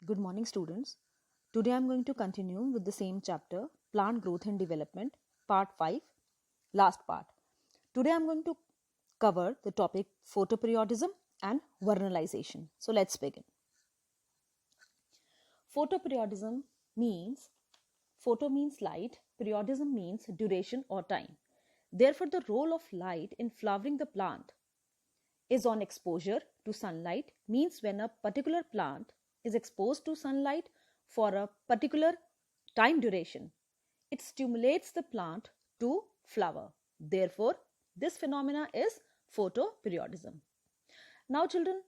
Good morning, students. Today I am going to continue with the same chapter, Plant Growth and Development, Part 5, last part. Today I am going to cover the topic photoperiodism and vernalization. So let's begin. Photoperiodism means, photo means light, periodism means duration or time. Therefore, the role of light in flowering the plant is on exposure to sunlight, means when a particular plant is exposed to sunlight for a particular time duration, it stimulates the plant to flower. Therefore, this phenomena is photoperiodism. Now, children,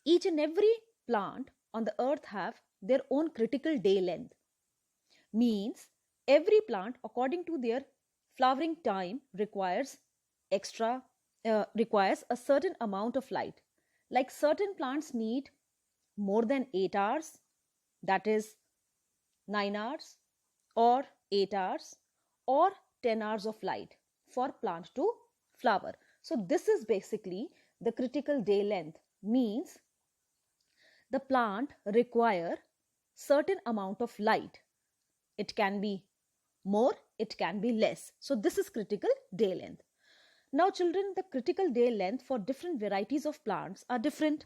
each and every plant on the earth have their own critical day length. Means every plant, according to their flowering time, requires a certain amount of light. Like certain plants need more than 8 hours, that is 9 hours or 8 hours or 10 hours of light for plant to flower. So this is basically the critical day length. Means the plant require certain amount of light. It can be more, it can be less. So this is critical day length. Now children, the critical day length for different varieties of plants are different.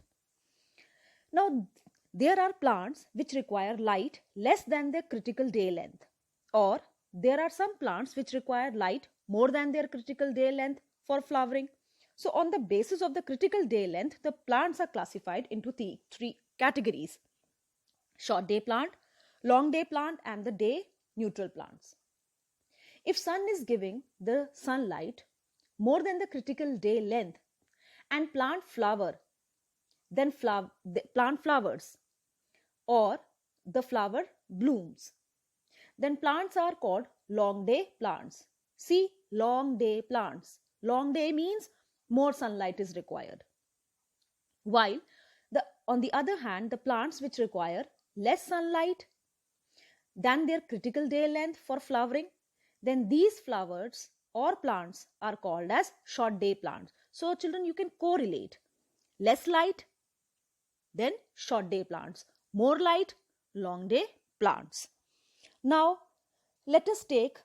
Now there are plants which require light less than their critical day length, or there are some plants which require light more than their critical day length for flowering. So on the basis of the critical day length, the plants are classified into three categories: short day plant, long day plant, and the day neutral plants. If sun is giving the sunlight more than the critical day length and plant flower, then the plant flowers or the flower blooms, then plants are called long day plants. See, long day plants. Long day means more sunlight is required. While on the other hand, the plants which require less sunlight than their critical day length for flowering, then these flowers or plants are called as short day plants. So children, you can correlate: less light, then short day plants; more light, long day plants. Now let us take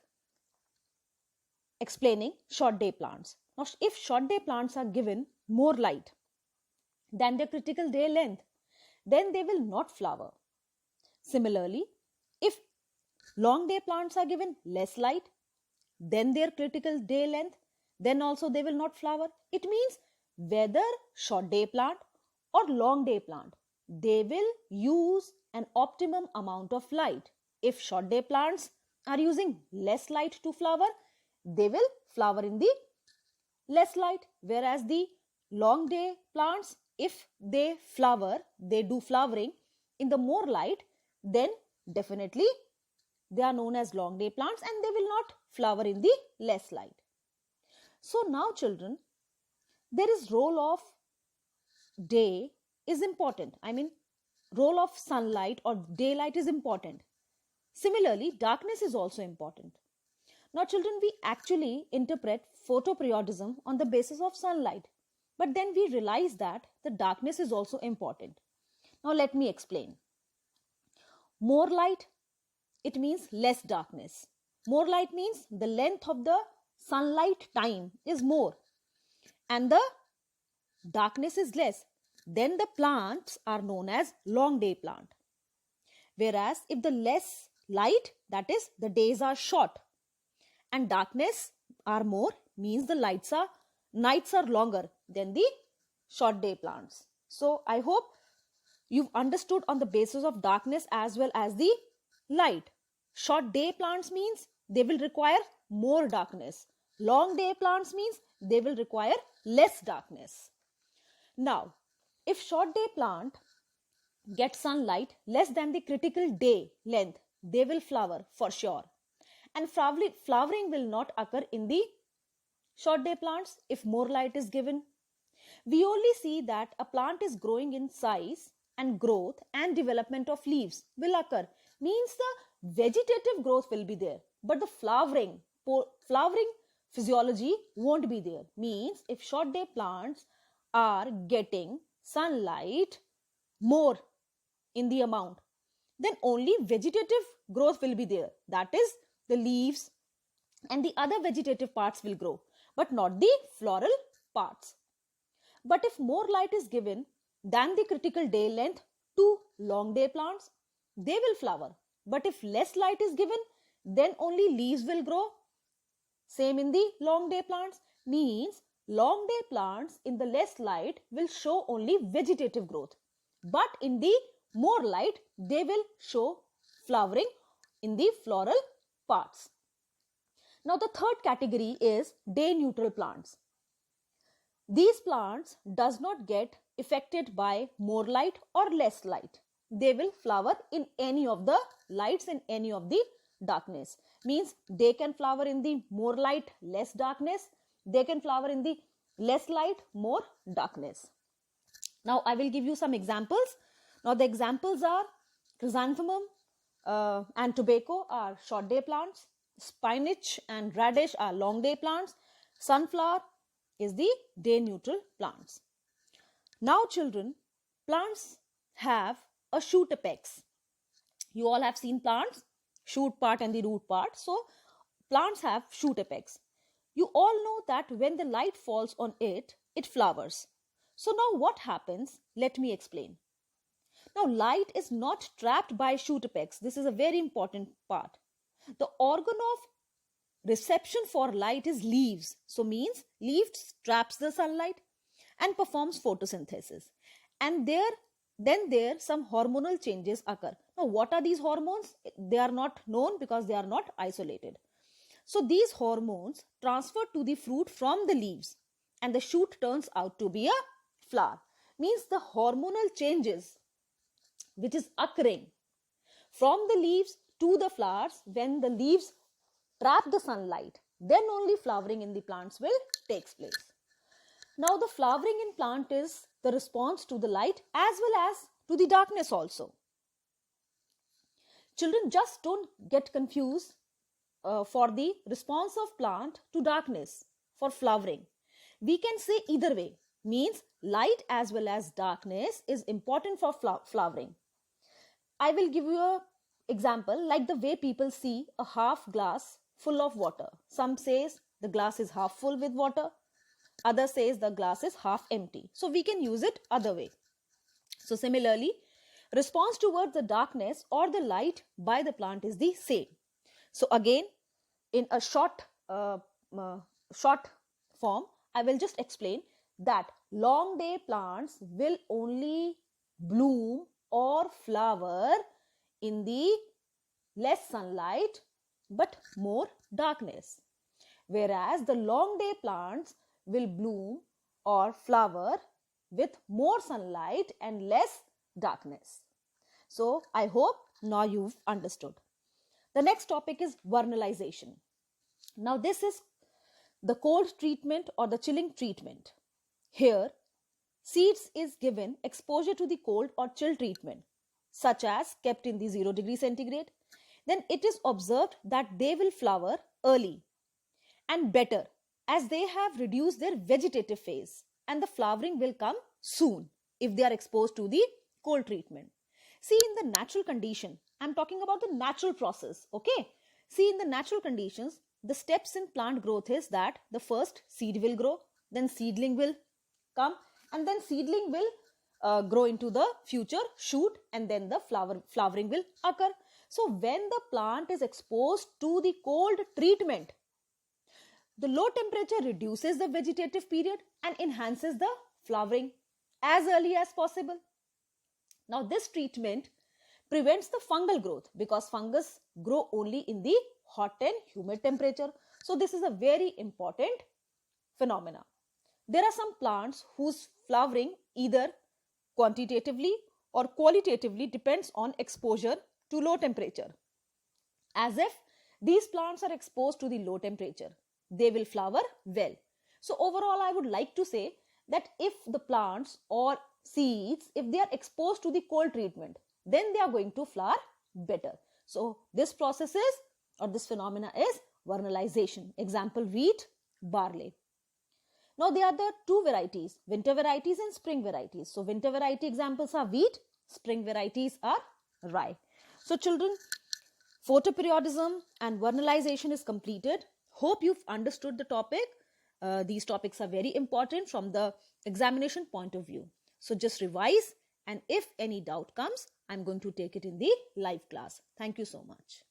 explaining short day plants. Now if short day plants are given more light than their critical day length, then they will not flower. Similarly, if long day plants are given less light than their critical day length, then also they will not flower. It means whether short day plant or long day plant, they will use an optimum amount of light. If short day plants are using less light to flower, they will flower in the less light, whereas the long day plants, if they do flowering in the more light, then definitely they are known as long day plants and they will not flower in the less light. So now children, there is role of day is important. Role of sunlight or daylight is important. Similarly, darkness is also important. Now children, we actually interpret photoperiodism on the basis of sunlight, but then we realize that the darkness is also important. Now let me explain. More light, it means less darkness. More light means the length of the sunlight time is more and the darkness is less. Then the plants are known as long day plant. Whereas if the less light, that is the days are short, and darkness are more, means the nights are longer than the short day plants. So I hope you've understood on the basis of darkness as well as the light. Short day plants means they will require more darkness. Long day plants means they will require less darkness. Now, if short day plant gets sunlight less than the critical day length, they will flower for sure. And flowering will not occur in the short day plants if more light is given. We only see that a plant is growing in size and growth and development of leaves will occur. Means the vegetative growth will be there, but the flowering physiology won't be there. Means if short day plants are getting sunlight more in the amount, then only vegetative growth will be there. That is, the leaves and the other vegetative parts will grow, but not the floral parts. But if more light is given than the critical day length to long day plants, they will flower. But if less light is given, then only leaves will grow. Same in the long day plants, means long day plants in the less light will show only vegetative growth. But in the more light, they will show flowering in the floral parts. Now the third category is day neutral plants. These plants does not get affected by more light or less light. They will flower in any of the lights and any of the darkness. Means they can flower in the more light, less darkness. They can flower in the less light, more darkness. Now I will give you some examples. Now the examples are chrysanthemum and tobacco are short day plants. Spinach and radish are long day plants. Sunflower is the day neutral plants. Now children, plants have a shoot apex. You all have seen plants, shoot part and the root part. So plants have shoot apex. You all know that when the light falls on it, it flowers. So now what happens? Let me explain. Now light is not trapped by shoot apex. This is a very important part. The organ of reception for light is leaves. So means leaves traps the sunlight and performs photosynthesis. And there some hormonal changes occur. Now what are these hormones? They are not known because they are not isolated. So these hormones transfer to the fruit from the leaves and the shoot turns out to be a flower. Means the hormonal changes which is occurring from the leaves to the flowers, when the leaves trap the sunlight, then only flowering in the plants will take place. Now the flowering in plant is the response to the light as well as to the darkness also. Children, just don't get confused for the response of plant to darkness for flowering. We can say either way, means light as well as darkness is important for flowering. I will give you an example like the way people see a half glass full of water. Some says the glass is half full with water. Others says the glass is half empty. So we can use it other way. So similarly, response towards the darkness or the light by the plant is the same. So again, in a short form, I will just explain that long day plants will only bloom or flower in the less sunlight but more darkness, whereas the long day plants will bloom or flower with more sunlight and less darkness. So I hope now you've understood. The next topic is vernalization. Now this is the cold treatment or the chilling treatment. Here seeds is given exposure to the cold or chill treatment, such as kept in the 0 degree centigrade. Then it is observed that they will flower early and better as they have reduced their vegetative phase, and the flowering will come soon if they are exposed to the cold treatment. See, in the natural condition, I'm talking about the natural process, okay? See, in the natural conditions, the steps in plant growth is that the first seed will grow, then seedling will come, and then seedling will grow into the future shoot, and then the flowering will occur. So when the plant is exposed to the cold treatment, the low temperature reduces the vegetative period and enhances the flowering as early as possible. Now this treatment prevents the fungal growth because fungus grow only in the hot and humid temperature. So this is a very important phenomena. There are some plants whose flowering either quantitatively or qualitatively depends on exposure to low temperature. As if these plants are exposed to the low temperature, they will flower well. So overall, I would like to say that if the plants or seeds, if they are exposed to the cold treatment, then they are going to flower better. So this process is, or this phenomena is vernalization. Example, wheat, barley. Now there are the two varieties, winter varieties and spring varieties. So winter variety examples are wheat, Spring varieties are rye. So children, photoperiodism and vernalization is completed. Hope you've understood the topic. These topics are very important from the examination point of view. So just revise, and if any doubt comes, I'm going to take it in the live class. Thank you so much.